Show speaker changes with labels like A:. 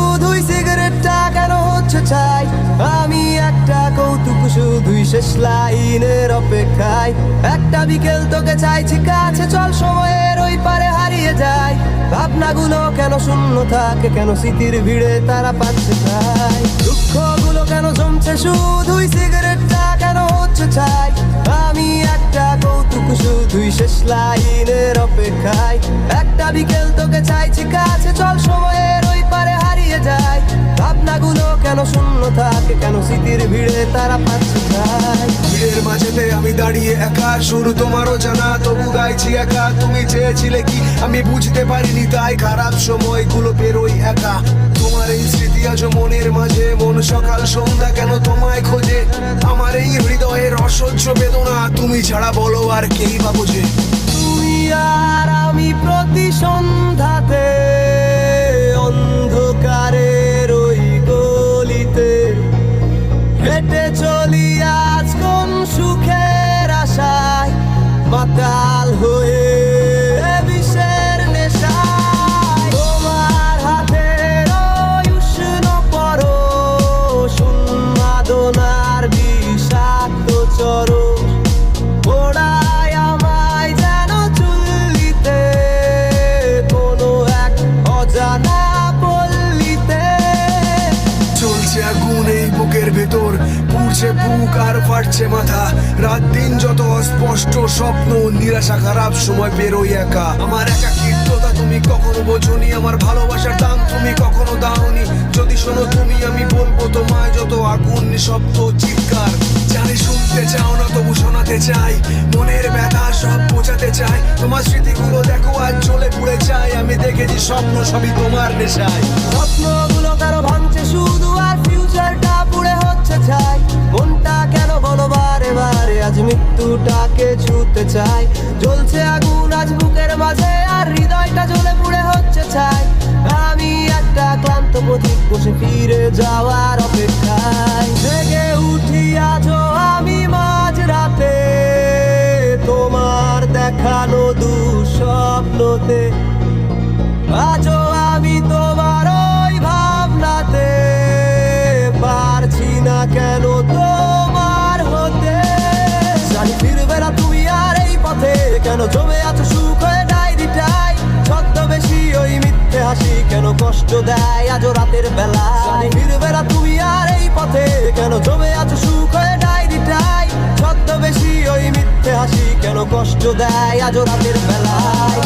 A: শুধুই সিগারেটটা কেন হচ্ছে চাই, আমি একটা কৌতুক শুধুই শেষ লাইনের অপেক্ষায়। একটা বিকেল তোকে চাইছি কাছে, চল সময়ের ওই পারে হারিয়ে যায়। ভাবনাগুলো কেন শূন্য থাকে, কেন স্মৃতির ভিড়ে তারা পাচ্ছে চাই। দুঃখগুলো কেন জমছে শুধুই সিগারেটটা কেন হচ্ছে চাই, আমি একটা কৌতুক শুধুই শেষ লাইনের অপেক্ষায়। একটা বিকেল তোকে চাইছি কাছে, চল সময়ের ওই পারে হারিয়ে যায়। ভাবনাগুলো কেন শূন্য থাকে, কেন স্মৃতির ভিড়ে তারা পাচ্ছে চাই।
B: ভিড়ের মাঝেতে আমি দাঁড়িয়ে একা, শুরু তোমারও জানা তবু গাইছি একা। তুমি চেয়েছিলে কি আমি বুঝতে পারিনি, তাই খারাপ সময়গুলো পেরোই একা। তোমার এই স্মৃতি আজ মনের মাঝে, মন সকাল সন্ধ্যা কেন তোমায় খোঁজে। আমার এই হৃদয়ের অসহ্য বেদনা, তুমি ছাড়া বলো আর কেই বা বোঝে।
A: তুই আর আমি প্রতি সন্ধ্যাতে অন্ধকারের ওই গলিতে হেঁটে চলি আজ কোন সুখের আশায়, মাতাল হয়ে বিষের নেশায়। তোমার হাতের ওই উষ্ণ পরশ, উন্মাদনার বিষাক্ত চরম ওড়ায় আমায় যেন চুল্লিতে, কোনো এক অজানা পল্লীতে।
B: চলছে আগুন এই বুকের ভেতর, পুড়ছে বুক আর ফাটছে মাথা। রাত দিন যত অস্পষ্ট স্বপ্ন, নিরাশা খারাপ সময় বেরোই একা। আমার একাকিত্বতা তুমি কখনো বোঝনি, আমার ভালোবাসার দাম তুমি কখনো দাওনি। যদি শোনো তুমি আমি বলবো তোমায় যত আগুন নিঃশব্দ চিৎকার। জানি শুনতে চাও না তবু শোনাতে চাই, মনের ব্যথা সব বোঝাতে চাই। তোমার স্মৃতিগুলো দেখো আজ জ্বলে পুড়ে চাই, আমি দেখেছি স্বপ্ন সবই তোমার নেশায়।
A: স্বপ্নগুলো কারো ভাঙছে শুধু আর ফিউচারটা পুড়ে হচ্ছে চাই। মনটা কেন বলো বারে বারে আজ মৃত্যুটাকে ছুঁতে চাই। জ্বলছে আগুন আজ বুকের মাঝে আর হৃদয়টা জ্বলে পুড়ে হচ্ছে চাই। আমি একটা ক্লান্ত পথিক বসে ফিরে যাওয়ার অপেক্ষায়। জেগে উঠি আজও আমি মাঝরাতে তোমার দেখানো দুঃস্বপ্নতে। আজও আমি তোমার ওই ভাবনাতে, পারছি না কেন তোমার হতে। জানি ফিরবে না তুমি আর এই পথে, কেন জমে আছো সুখ হয়ে ডায়েরিটায়। ছদ্মবেশী ওই মিথ্যে হাসি কেন কষ্ট দেয় আজও রাতের বেলায়। ফিরবে না তুমি আর এই পথে, কেন জমে আছো সুখ হয়ে ডায়েরিটায়। ছদ্মবেশী ওই মিথ্যে হাসি কেন কষ্ট দেয় আজও রাতের বেলায়।